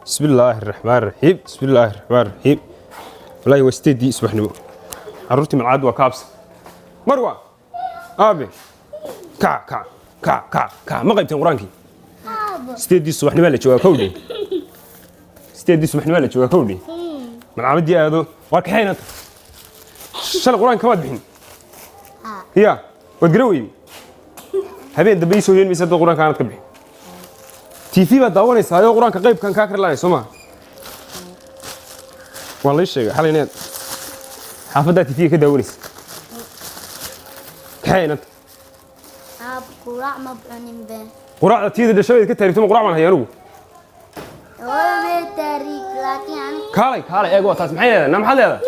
بسم الله الرحمن الرحيم بسم الله الرحمن الرحيم والله وستدي سبحنه عرورتي من العاد وكابس مروة أبي كع ما قيبتين قرانكي ستدي سبحنه مالك جوا كودي ستدي سبحنه مالك جوا كودي من عمدي هذا وكحين أنت شل قران كواد بحين هي وتقروي هبين دبيسو ين بيسد قران كانت كبحين تيفي بدأوني سايو قران كقيب كان كاكر لا يسمع والله الشيء حاليا حافظة تيفي كده ونس كحينت قراع ما بعنين به قراع تيجي ده شوي كده تعرفون قراع من هيانو هو تاريخ لكن كالي إيه قوة تسمعي هذا نام حد هذا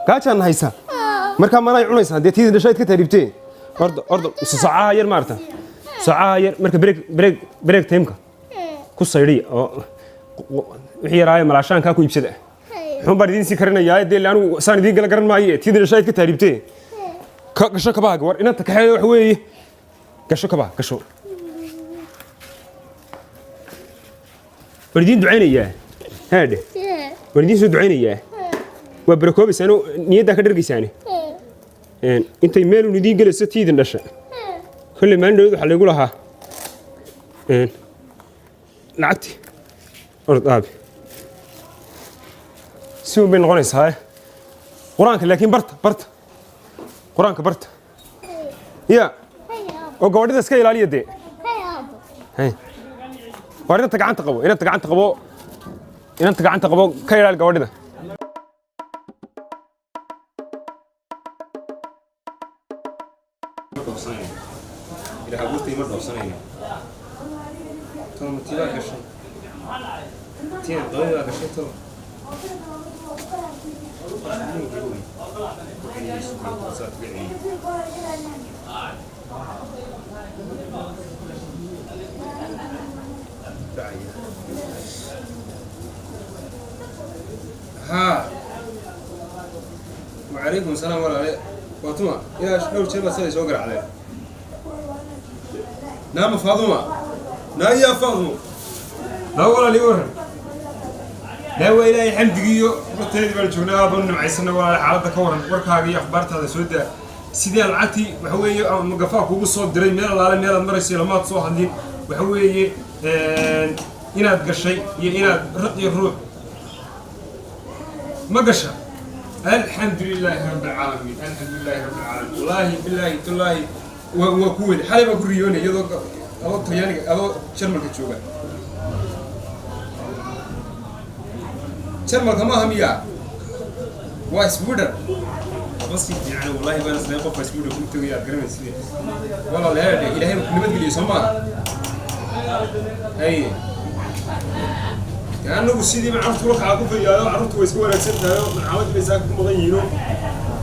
كاتشان هيسا مركب ما نايعون هيسا دي تيجي ده شوي كده تعرفتين أرض ساعة ير مارتا ساعة ير مركب بريك تيمك كوس صيري وحي راي ملاشان كاكو يبسده هم باردين سكرنا يا دي اللي أنا سان دي قال قرن معي تيجي ده شوي كده تعرفتين كشو كباق ور إن أنت كحيل حوي كشو كباق كشو وردين دعيني يا هذا وردين سو دعيني يا وبركوب سانو نيدا كدرجي ساني أنت يميل وندين جلس تيجي النشأ كل ما عنده حل يقولها لعتي أرض أبي سو بين غنيس هاي قرانك لكن برت قرانك برت يا وقعدت اسكيل على يدي هاي وارد تقعنت قبو إن تقعنت قبو إن تقعنت قبو كيل على القعدة إذا حبوتي مرة وصنعين توم تيلا كشين تيلا ضوية كشين توم ها وعليكم السلام ورحمة فاطمة يا شنو شيء بس يسوق عليه نعم فاطمة نعم يا فاطمة لا ولا لي ورن لا وإلهي حمدقيو رتيدي بالجونا بن معيسنا ولا حالة كورن وركاغي أخبارت هذا سودا سيدي العتي وحوي مقفاك وبصوت دري ميل الله ميل المرسي لما تصوح دي وحوي إناد قشي إناد رقي الروح ما قشى الحمد لله رب العالمين الحمد لله رب العالمين والله بالله تالله وكول حالي بقول ريوني يدو أو طياني أو شرمك تشوفه شرمك ما هم يا واسبودر بس يعني والله بنا سنقف واسبودر كنت ويا قرن سنين والله لا إلهي نمد لي سما أي كأنه سيدي مع عرفت لك عقوف يا عرفت ويسكور أكسبتها من عود بيساك مضيينه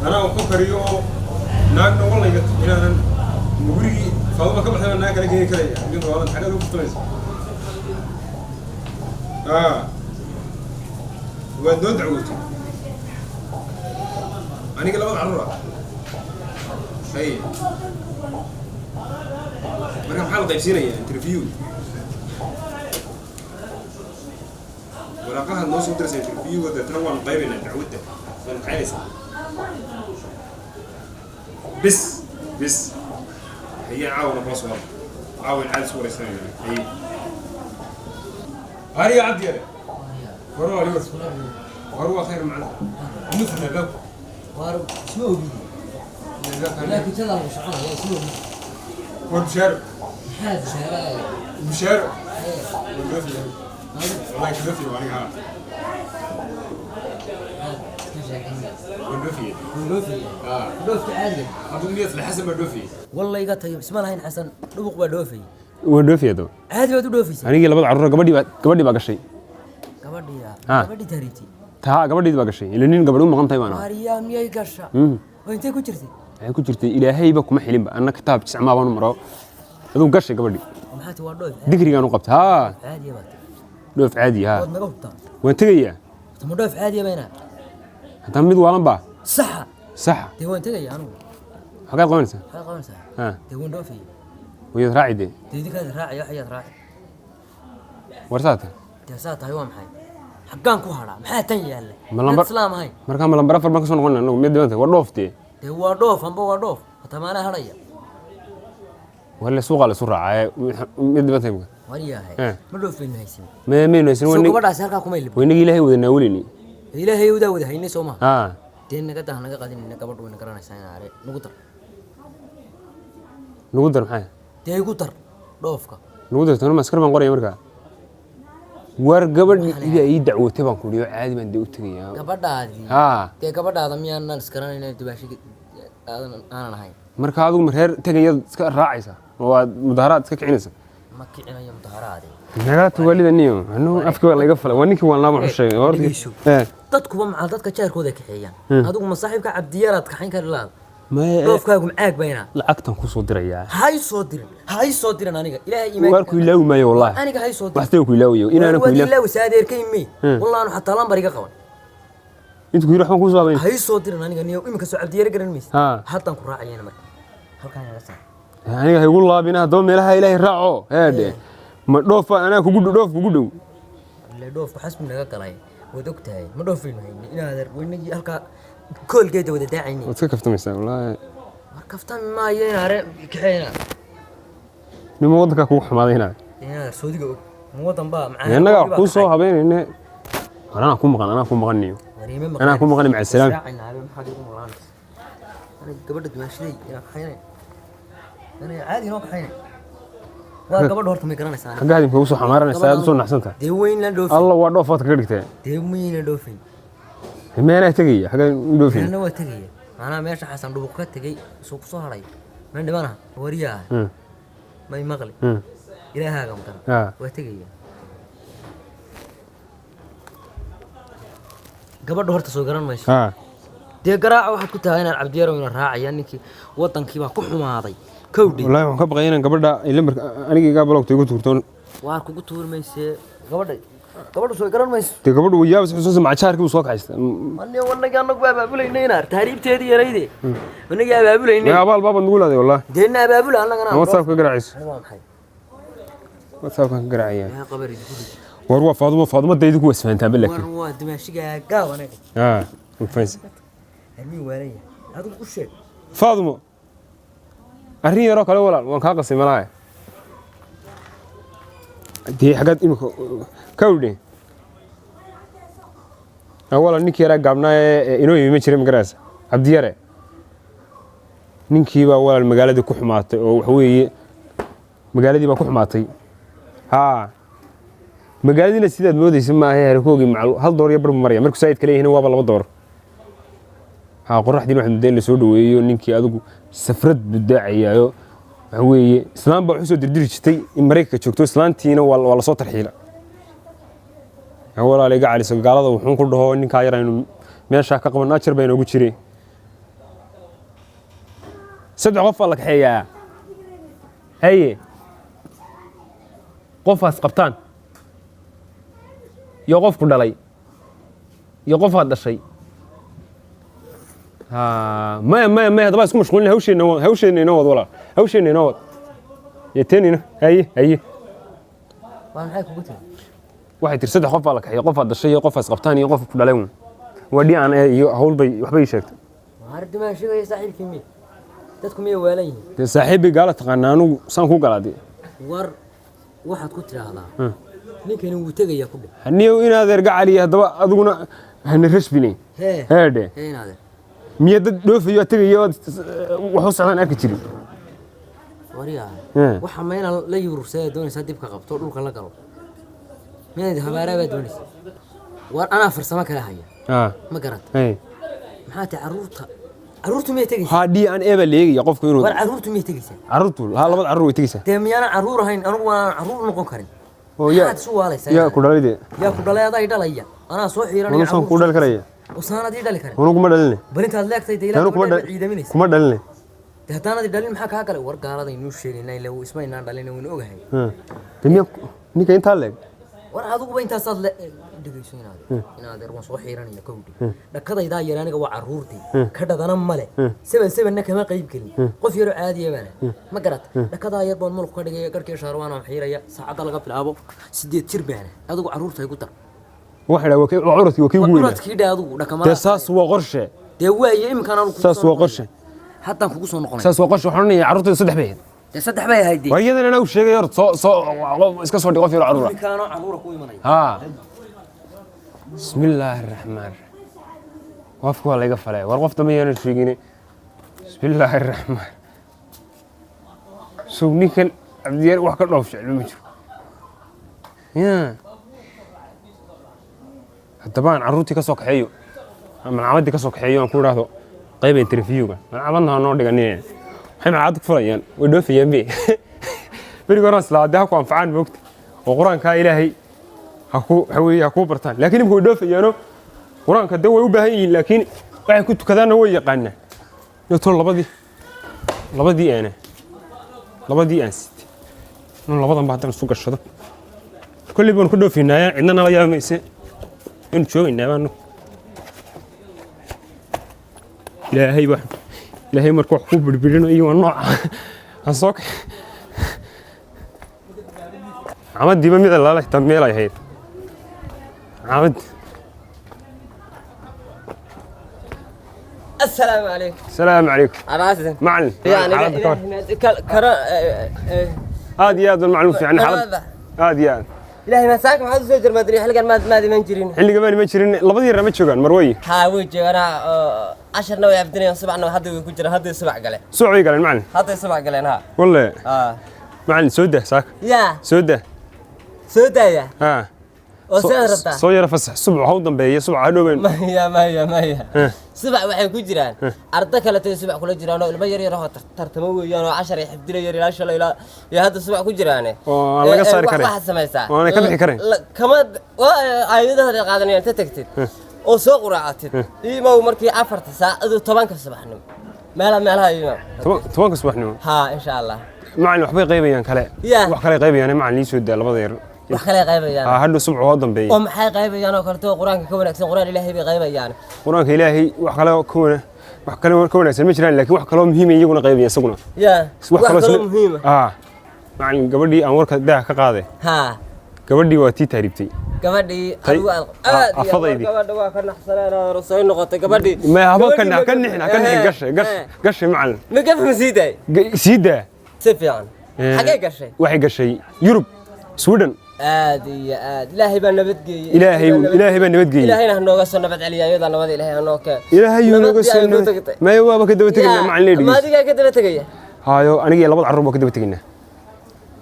أنا وحكريو ناقنا والله قلت أنا مقولي فاضل كم حنا ناقل كذي كذي يقول والله الحاجة ذو بتميز ودون دعوتي أنا قلت عرورة أي مركب حالة طيب سينية انترفيو ولاقاها الناس ودرس انترفيو وتتنوع مقايبين دعوته فنحيس بس هي عاون باص والله عاون عاد صورة ثانية هي هاي يا عبد يلا وروح اليوم وروح خير معنا مثل الباب وارو اسمه لكن تلا مش عارف اسمه وبشارع هذا شارع بشارع والله كذفي وعليها والدوفي دوفي عادي أظن مية لحسن الدوفي والله يقطع اسمه الحين حسن دبق بدوفي والدوفي هذا عادي بدوفي أنا قلت عرورة قبدي بقى شيء قبدي تاريتي ها قبدي بقى شيء لأنين قبلون ما قمت أنا مريم يا قشة وأنت كنترتي كنت إلهي بك محلم أنا كتاب 900 مرة هذا قشة قبدي محاتي ودوفي ذكري كانوا قبت ها عادي يا بات دوف عادي ها ودنا قبطة وأنت جاية ثم دوف عادي يا بينا هتعمل ولا بقى صح تهون أنت جاي أنا حقا قوانسة قوانسة ها تهون دوفي ويا راعي دي تيجي كذا راعي يا حياة راعي warsaata تاسات هاي وامحي حقان كو هرا ما تن ياله ما لمبر اسلام هاي marka ma lambar afar baan ka soo noqonaa anagu mid dibanta war dhooftee دي هو دوف ام هو دوف تمانه هريا wala suuqa la soo raacay mid dibanta imka وريا هاي ما دوفين هيسين ma meeyaysan سو wani gabadhaas halka kuma ilib waynaga ilaahay wada naawilini ilaahay wada haynay Soomaa ha teen naga tahay naga qadin gabadhu wayna garanaysaa inaare nagu tar nagu dar maxay dee igu tar dhoofka nagu dar tan maskar baan qoraya marka war gabadh ida ay dacwatay baan ku dhiyo caadi baan u tagayaa gabadhaadii ha dee gabadhaada miyaanan iskaranayna dibaashi aanan ahayn marka adigu mar heer tagayad iska raacaysa oo aad mudaharaad iska kicinaysa ma kicinayo mudaharaade nagala tuwalidaniyo anu afka waa laga falay waa ninkii waan laaba xushay horta dadkuba macal dadka jaarkooda kaxeeyaan adigu ma saaxiibka cabdiyaaraad kaxayn kari lahaad ma dhoofkaagu macaag bayna lacagtan ku soo dirayaa hay soo dirin aniga ilaahay iimaan war ku ilaawi maayo wallahi aniga hay soo dirin waxtay ku ilaawiyo inaana ku ilaawi ilaawi saadeerkay mi wallahi anu xataa lambar iga qaban intu ku yiraahdo ku soo habeyn hay soo dirin aniga niyo imika soo cabdiyaar garan maysa ha hadan ku raacayna marka halkaan yaga saa aniga hay ugu laabina hadaba meelaha ilaahay raaco heede ma dhoofa anaa kugu dhoof kugu dhow ilaa dhoofku xasbi naga galay wad ogtahay ma dhoofin inaad weynigi halka koolgeeda wada daacayni wad ka kaftamaysaa wallahi war kaftan ma yeena kaxeena nimo wadanka kugu xumaadayna inaad soodiga og wadan baa macaan anaga ku soo habeynayna anaa ku maqaniyo anaa ku maqani maca salaam أنا قبل دمشقي يا حين أنا عادي نوك حين وقبل هرت ميكران سان حاجة هذه كوسو حمارنا ساعد صون أحسنتها دي وين لندوفين الله وادو فات كردكتها دي وين لندوفين ما أنا تجي حاجة ندوفين أنا وتجي أنا ماشي حسن دوبك تجي سوق صهري من دمانها وريها ما يمغلي إلى هذا مكان وتجي قبل هرت سوقران ماشي dee garaaca waxaad ku tahay inaan cabdiyaaro ina raacaya ninkii wadankii baa ku xumaaday kowdhi wallahi waxaan ka baqay inaan gabadha ilamar aniga balogtay ugu tuurtoon waa kugu tuurmayse gabadha soo garan mayso dee gabadhu wayaab xusuus macaarkii uu soo kaxaysta manne wanaga anagu abaabulayna inaar taariibteedii yarayde wanaga abaabulayna ya abaal baabad nugu laaday wallahi deena abaabula anagana WhatsApp ka garaaciso waa maxay WhatsApp ka garaacaya ya qabari war waa Faaduma daydu ku wasfaantaa balaki war waa dimaashiga gaawanaga fayse أمي ورايا هذا وش شيء فاضمة أرني يراك على ولا وان كاقصي ملاي دي حاجات إمك كودي أولا نيكي راك قبنا إنه يمشي مقراس عبد يرى نيكي أولا المقالة دي كحمات وحوي مقالة دي بكحماتي ها مقالة دي نسيت مودي اسمها هي ركوجي مع هل دور يبرم مريم مركو سعيد كليه هنا وابا لو دور qoraxdii waxaan deen la soo dhaweeyo ninkii adigu safrad budaacayo waxa weeye islaam baa wuxuu soo dirdiri jirtay in Mareykanka joogto islaantiina waa la soo tarxiila walaal iga caliso gaalada wuxuu ku dhaho ninka yar inuu meesha ka qaban ajar bayna ugu jireen saddex qof la kaxeeyaa haye qofaas qabtaan iyo qof ku dhalay iyo qof aad dhashay ما هذا بس مشغولين هوشين نوض ولا هوشين نوض يتنينا هي waxay kugu tiri waxay tirsaday qof la kaxay qof dhashay qof asqabtaan iyo qof ku dhaleyn wadii aan iyo hawl bay waxbay sheegtay waar dimaashiga saaxiibkii mi dadku miyay waalayeen de saaxiibi gaala taqaanaa anu san ku galaaday war waxaad ku tiraahdaa ninkani wuu tagayaa ku dhig haniyo inaad erga cali hadaba adiguna hana rashbinay heede inaad miyada dhoofiyo tagayo wuxuu socdaan arki jirin wariyaa waxa meena la yurursaa doonaysa dib ka qabto dhulka la galo meena habaaraba doonaysa war ana farsamo kala haya ma garat maxaa ta caruurtu miyay tagaysaa haddii aan eeba leeyahay qofku inuu war caruurtu miyay tagaysaa caruurtu labad caruur way tagaysaa de miyana caruur ahayn anigu waan caruur noqon karin oo yaa ku dhalay yaa ku dhalay aday dhalaya ana soo xiiranay caruur ku dhal karaya وصانة دالي كره. ونو كم دلني. بنت هذاك تيجي لا كم دلني. تهتانا دالي محك هكذا ورق على ذي نوش شيء نايل واسمه نان دالي نو نوجه. تميم نيك أنت هالك. war adugu ba intaas aad la dhigayso inaad erwan soo xiiranaya kowdhi dhakadayda yar aniga waa caruurtii ka dhadana male seven kama qayb gelin qof yar caadi ah ma garat dhakada yar baan mulk ka dhigay garkii shaarwaan aan xiiraya saacada laga bilaabo 8 jir baan adugu caruurtay ku dar waxa waa curadkii waa kii weyn curadkii adugu dhakama saas waa qorshe waaye imkaan aan ku saas waa qorshe haddaan kugu soo noqonay saas waa qorshe waxaan caruurtay saddex bay saddex bay ahayd wariyadana anaa u sheegay hor soo iska soo dhig qof yar caruura imkaano caruura ku imanay bismillaahir rahmaanir qofku waa laga falay war qof dambeeyana sheegine bismillaahir rahmaan suugnikan abdiyar wax ka dhoof jecel ma jiro haddabaan caruurtii ka soo kaxeeyo ama caamadii ka soo kaxeeyo aan ku idhaahdo qayb interviewga caamadna noo dhiganine waxay macad ku fulayaan way dhoofayaan be beriga hore islaada ha ku anfacaan moogta oo quraanka ilaahay ha ku bartaan laakiin imku way dhoofayaano quraanka dad way u baahan yihiin laakiin waxay ku tukadaana way yaqaanaan iyo tol labadii aan sitay labadan baa hadan isu gashado kulli baan ku dhoofinaa cidna nala yaamayse in joogaynaa baanu ilaahay markuu wax ku birbirinayo waa nooca aan soo camadiiba mid lala xitaa meel ay ahayd camad السلام عليكم السلام عليكم عراسة معلم يعني هذه هذا المعلوم في عن حرب هذه إلهي مساك ما حد سجل ما أدري حلقة ما دي منجرين حلقة ما منجرين لبضي رمت شو كان مروي ها وجه أنا 10 نوع يبدني سبع نوع هذا يكون جرا هذا سبع قلة سوعي قال المعلم هذا سبع قلة ها والله معلم سودة ساك يا سودة يا وسهرتها صويرة فسح صبح هودن بيا صبح هدوين ما هي سبع waxay ku jiraan arda kale tay subax kula jiraan oo ilmo yar yar oo tartamo weeyaan oo 10 xifdilay yar ilaa shalay ilaa hadda subax ku jiraan oo laga saari karay waxa sameeysaa oo ka bixi karay kama ayadaha qaadanayaan ta tagtid oo soo quraacatid iimaw markii 4 saacad 10 subaxnimo meelaha iimaw 10 subaxnimo ha insha Allah macallin waxbay qaybiyaan kale wax kale qaybiyaan macallin soo daa labada yar wax kale qaybayaan hadda subax oo dambeeyay oo maxay qaybayaan oo karto quraanka ka wanaagsan quraan ilaahay bay qaybayaan quraanka ilaahay wax kale ka wanaagsan ma jiraan laakiin wax kale oo muhiim ah iyaguna qaybayaan isaguna wax kale oo muhiim macallin gabadhii aan warka daa ka qaaday gabadhii waa tii taaribtay gabadhii gabadha waa ka naxsanaa rasuul noqotay gabadhii ma haba ka nixin gashay macallin ma gabadh siida si fiican xagee gashay waxay gashay Yurub Sweden ilaahay baa nabadgeeyay ilaahay baa nabadgeeyay ilaahayna nooga soo nabad celiya ayada nabad ilaahay anoo ka ilaahay nooga soo nabad ma waa ka daba tagaynaa macallin ma adiga ka daba tagaya hayo aniga labada carruur baa ka daba tagaynaa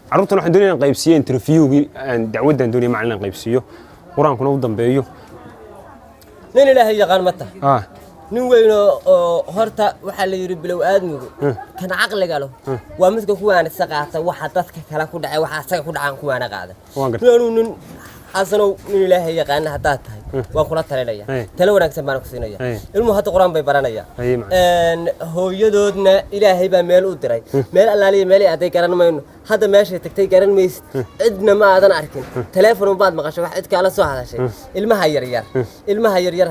carruurtan waxaan doonayaa in qaybsiyo interviewgi aan dacwadan doonaya macallin qaybsiyo quraankuna u dambeeyo nin ilaahay yaqaan mata nin weyn oo horta waxa la yiri bilow aadmigu kan aqliga leh waa midka ku waanaysa qaata waxa dadka kala ku dhacay waxa asaga ku dhacaan ku waana qaada nin asano nin ilaahay yaqaan hadaa tahay waa kula talinaya talo wanaagsan baan ku siinaya ilmu hadda quraan bay baranaya hooyadoodna ilaahay baa meel u diray meel allaaliye meel ay aday garan mayno hadda meesha tagtay garan maysid cidna ma aadan arkin telefoon baad maqashay wax cid kala soo hadashay ilmaha yar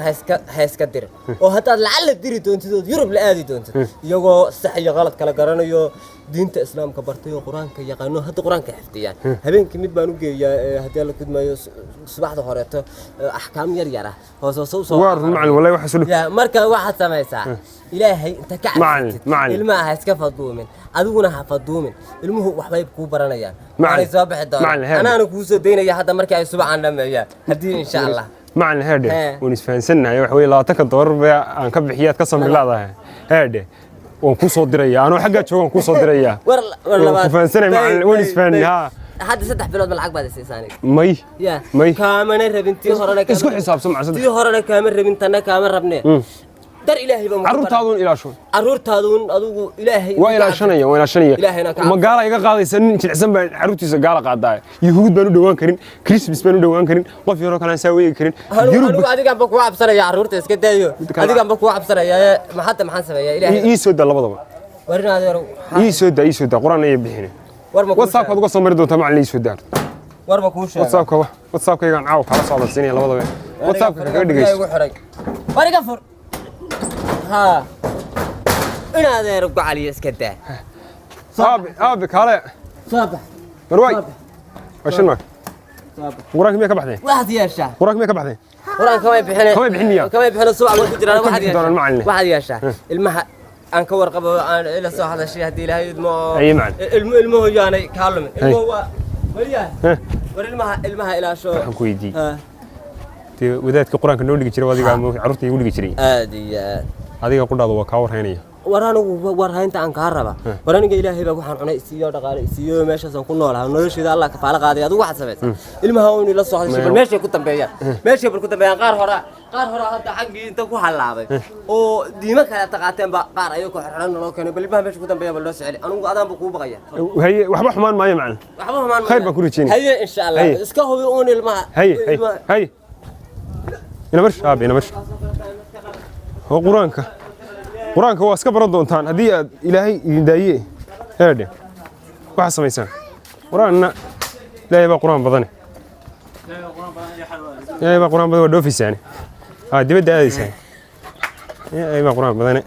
hayska dir oo hadaad lacala diri doontid Yurub la aadi doontid iyagoo sax iyo qalad kala garanayo diinta islaamka bartay oo quraanka yaqaano hadda quraanka xifdiyaan habeenkii mid baan u geeyaa hadii la kudmayo subaxda horeeto ahkaam yar yar soo war macallin wallahi waxa soo ya marka waxa sameeysaa ilaahay inta ka macallin ilmaha iska faduumin adiguna ha faduumin ilmuhu waxbay ku baranayaan macallin soo bixi doona anaana ku soo deynaya hadda markii ay subaxan dhameeyaan hadii insha Allah macallin heede waan isfahansanahay wax way $20 aan ka bixiyaad ka sambilaadahay heede waan ku soo diraya anoo xagga joogan ku soo diraya war labaad ku fahansanay macallin waan isfahanaa hadda 3 bilood lacag baad siisaanay may kaamana rabintii horena ka isku xisaabsan macallin tii horena kaama rabintana kaama rabnee dar ilaahay baa carruurtaadun ilaasho carruurtaadun adigu ilaahay waa ilaashanaya magaala iga qaadaysa nin jilicsan baa carruurtiisa gaala qaadaa yahuud baan u dhawaan karin Christmas baan u dhawaan karin qof yaro kale aan saa weegi karin Yurub adiga ba ku cabsanaya carruurta iska daayo adiga ba ku cabsanaya maxaan sameeyaa ilaahay ii soo daa labadaba warinaad yaro ii soo daa quraan ay bixin WhatsApp-ka uga soo mari doontaa macallin ii soo daa warba ku sheeg WhatsApp-ka whatsappkaygaan caaw kala socda siinaya labadaba whatsappka kaga dhigayso wariga fur ha ina adeer ku caliyo iska daa aabe kale صباح marwaay washin ma quraanka miya ka baxday واحد ياشا quraanka miya ka baxday قران كما يبحنا كما يبحنيا كما يبحنا الصبح لو كجرا واحد ياشا واحد ياشا المها ان كور قبل ان الى سو هذا الشيء هدي لهي اي معنى المه يعني كالم المه هو مريان المها الى شو waxaan ku weydiiyey wadaadka quraanka noo dhigi jiray adiga carruurta igu dhigi jiray adiga qudhaadu waa ka warhaynaya waranigu warhaynta aan ka raba waraniga ilaahay baa waxaan cunay isiyo dhaqaale isiyo meeshaas aan ku noolahay nolosheeda Allah ka faala qaaday adigu waxaad sameeyay ilmaha uu la soo hadashay meesha ku dambeeyaan qaar hore hadda xaqii inta ku halaabay oo diima kala taqaateen ba qaar ayuu ku xirxan loo keenay bal ilmaha meesha ku dambeeyay bal loo soceli anigu adaan buu ku baqaya haye waxba xumaan maayo macna waxba xumaan khayr baan ku rajeenay haye insha Allah iska hubi oo ilmaha haye ina marsh ina marsh oo quraanka waa iska baran doontaan haddii aad ilaahay idin daayiye heedhe waxaa samaysaan quraanna ilaahay baa quraan badane ilaahay baa quraan badan waa dhoofisaane dibadda aadaysaan ilaahay baa quraan badane